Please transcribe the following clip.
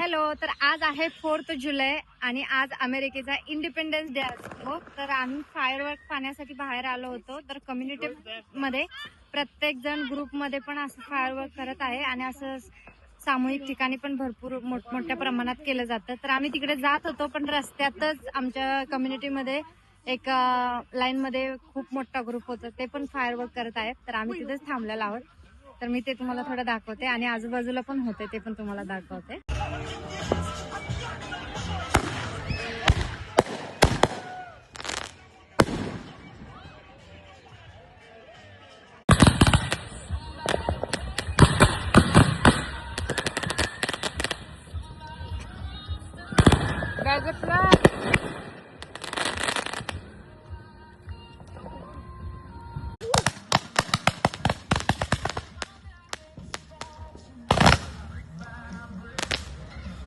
Hello, तर आज आहे 4 जुलै आणि आज अमेरिकेचा इंडिपेंडन्स डे असतो. तर आम्ही फायरवर्क पाहण्यासाठी बाहेर आलो होतो. तर कम्युनिटी मध्ये प्रत्येक जण ग्रुपमध्ये पण असं फायरवर्क करत आहे आणि असं सामूहिक ठिकाणी पण भरपूर मोठमोठ्या प्रमाणात केलं जातं. तर आम्ही तिकडे जात होतो, पण रस्त्यातच आमच्या कम्युनिटीमध्ये एक लाईन मध्ये खूप मोठा ग्रुप होता, ते पण फायरवर्क करत आहेत. तर आम्ही तिथेच थांबलेलो आहोत. तर मी ते तुम्हाला थोडं दाखवते आणि आजूबाजूला पण होते ते पण तुम्हाला दाखवते. There's a flag.